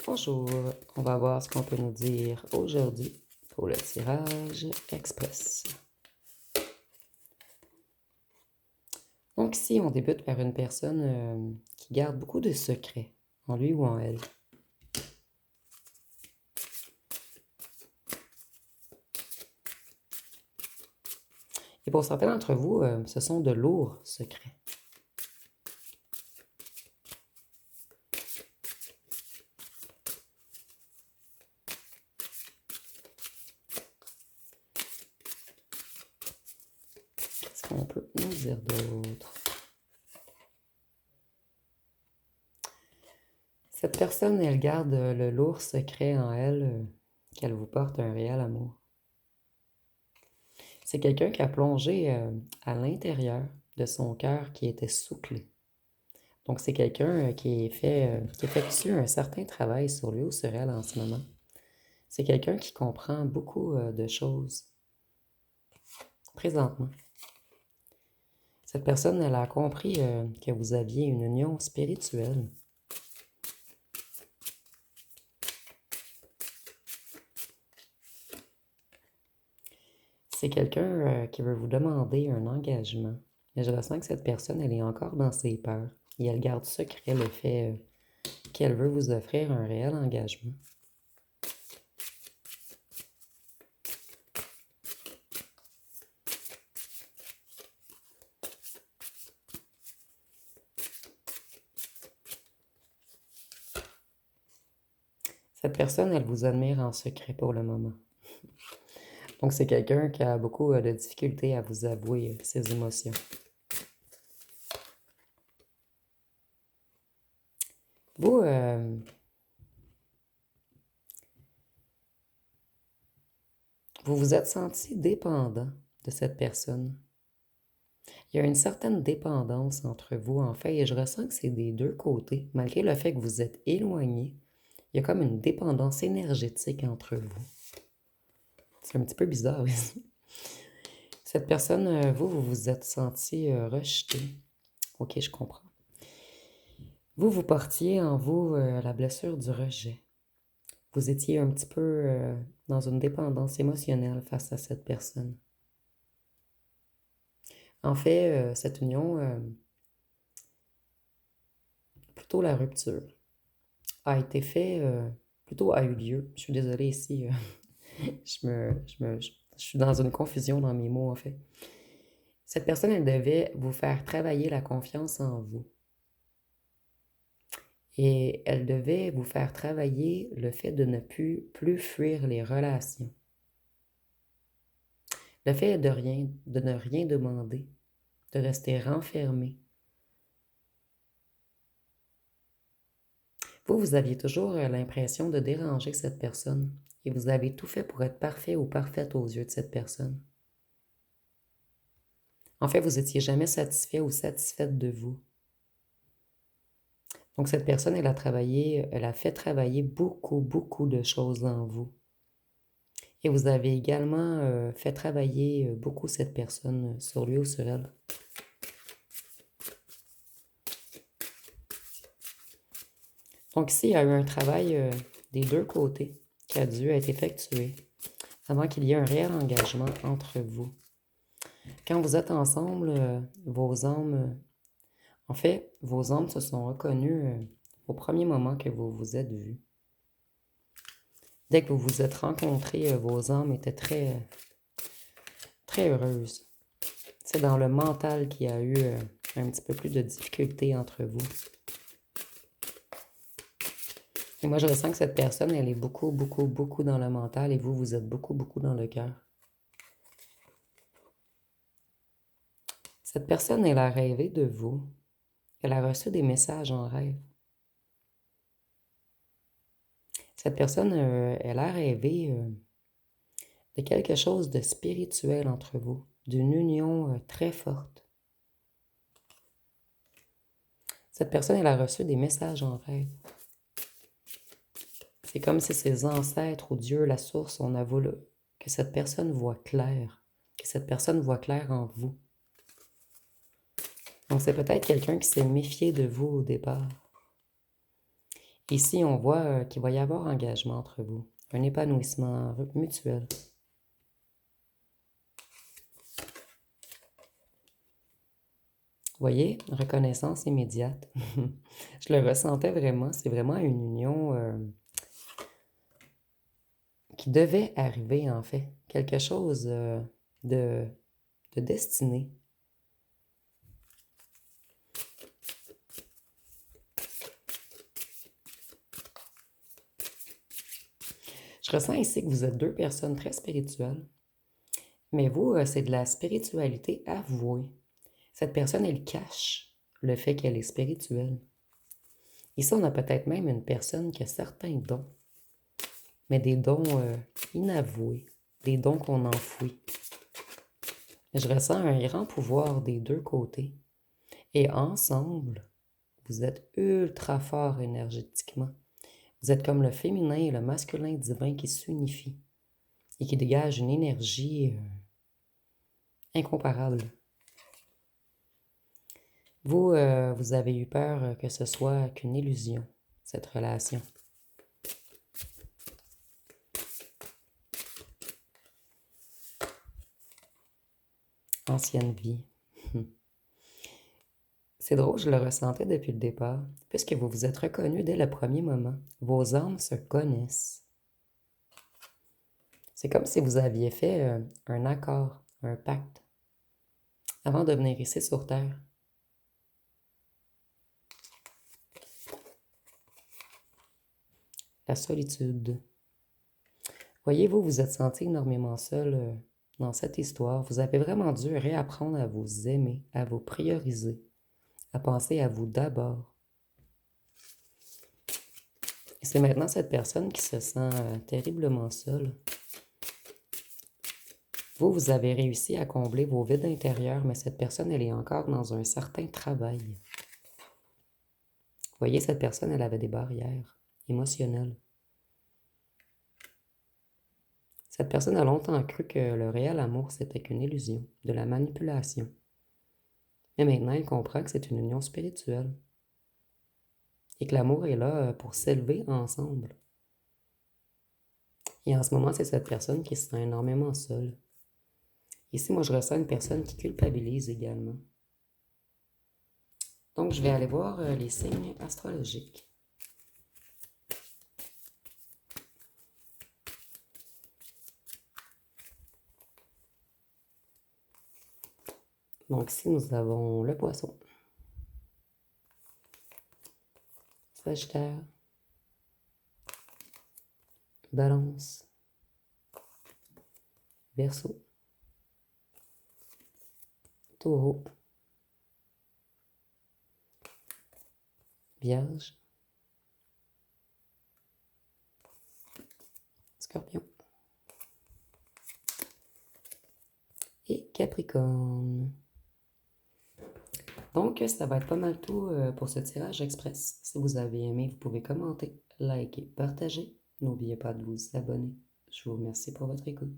Bonjour, on va voir ce qu'on peut nous dire aujourd'hui pour le tirage express. Donc ici, on débute par une personne qui garde beaucoup de secrets en lui ou en elle. Et pour certains d'entre vous, ce sont de lourds secrets. Qu'est-ce qu'on peut nous dire d'autre? Cette personne, elle garde le lourd secret en elle qu'elle vous porte un réel amour. C'est quelqu'un qui a plongé à l'intérieur de son cœur qui était sous-clé. Donc, c'est quelqu'un qui effectue un certain travail sur lui ou sur elle en ce moment. C'est quelqu'un qui comprend beaucoup de choses présentement. Cette personne, elle a compris que vous aviez une union spirituelle. C'est quelqu'un qui veut vous demander un engagement. Mais je ressens que cette personne, elle est encore dans ses peurs. Et elle garde secret le fait qu'elle veut vous offrir un réel engagement. Cette personne, elle vous admire en secret pour le moment. Donc, c'est quelqu'un qui a beaucoup de difficultés à vous avouer ses émotions. Vous, vous vous êtes senti dépendant de cette personne. Il y a une certaine dépendance entre vous, en fait, et je ressens que c'est des deux côtés. Malgré le fait que vous êtes éloignés, il y a comme une dépendance énergétique entre vous. C'est un petit peu bizarre ici. Cette personne, vous vous êtes senti rejeté. Ok, je comprends. Vous portiez en vous la blessure du rejet. Vous étiez un petit peu dans une dépendance émotionnelle face à cette personne. En fait, cette union, plutôt la rupture, a été fait, plutôt a eu lieu. Je suis désolée ici, je suis dans une confusion dans mes mots en fait. Cette personne, elle devait vous faire travailler la confiance en vous. Et elle devait vous faire travailler le fait de ne plus fuir les relations. Le fait de ne rien demander, de rester renfermé. Vous aviez toujours l'impression de déranger cette personne et vous avez tout fait pour être parfait ou parfaite aux yeux de cette personne. En fait, vous n'étiez jamais satisfait ou satisfaite de vous. Donc, cette personne, elle a fait travailler beaucoup, beaucoup de choses en vous. Et vous avez également fait travailler beaucoup cette personne sur lui ou sur elle. Donc ici, il y a eu un travail des deux côtés qui a dû être effectué avant qu'il y ait un réel engagement entre vous. Quand vous êtes ensemble, vos âmes se sont reconnues au premier moment que vous vous êtes vus. Dès que vous vous êtes rencontrés, vos âmes étaient très, très heureuses. C'est dans le mental qu'il y a eu un petit peu plus de difficulté entre vous. Et moi, je ressens que cette personne, elle est beaucoup, beaucoup, beaucoup dans le mental et vous êtes beaucoup, beaucoup dans le cœur. Cette personne, elle a rêvé de vous. Elle a reçu des messages en rêve. Cette personne, elle a rêvé de quelque chose de spirituel entre vous, d'une union très forte. Cette personne, elle a reçu des messages en rêve. C'est comme si ses ancêtres ou Dieu, la source, on a voulu que cette personne voit clair, que cette personne voit clair en vous. Donc, c'est peut-être quelqu'un qui s'est méfié de vous au départ. Ici, on voit qu'il va y avoir engagement entre vous, un épanouissement mutuel. Vous voyez, reconnaissance immédiate. Je le ressentais vraiment, c'est vraiment une union qui devait arriver en fait, quelque chose de, de destiné. Je ressens ici que vous êtes deux personnes très spirituelles, mais vous, c'est de la spiritualité avouée. Cette personne, elle cache le fait qu'elle est spirituelle. Ici, on a peut-être même une personne qui a certains dons, mais des dons inavoués, des dons qu'on enfouit. Je ressens un grand pouvoir des deux côtés. Et ensemble, vous êtes ultra fort énergétiquement. Vous êtes comme le féminin et le masculin divin qui s'unifient et qui dégagent une énergie incomparable. Vous, vous avez eu peur que ce soit qu'une illusion, cette relation. Ancienne vie. C'est drôle, je le ressentais depuis le départ, puisque vous vous êtes reconnus dès le premier moment. Vos âmes se connaissent. C'est comme si vous aviez fait un accord, un pacte, avant de venir ici sur Terre. La solitude. Voyez-vous, vous êtes senti énormément seul dans cette histoire. Vous avez vraiment dû réapprendre à vous aimer, à vous prioriser, à penser à vous d'abord. Et c'est maintenant cette personne qui se sent terriblement seule. Vous, vous avez réussi à combler vos vides intérieurs, mais cette personne, elle est encore dans un certain travail. Vous voyez, cette personne, elle avait des barrières émotionnelles. Cette personne a longtemps cru que le réel amour, c'était qu'une illusion, de la manipulation. Mais maintenant, elle comprend que c'est une union spirituelle. Et que l'amour est là pour s'élever ensemble. Et en ce moment, c'est cette personne qui se sent énormément seule. Ici, moi, je ressens une personne qui culpabilise également. Donc, je vais aller voir les signes astrologiques. Donc, ici, nous avons le poisson, Sagittaire, Balance, Verseau, Taureau, Vierge, Scorpion et Capricorne. Donc, ça va être pas mal tout pour ce tirage express. Si vous avez aimé, vous pouvez commenter, liker, partager. N'oubliez pas de vous abonner. Je vous remercie pour votre écoute.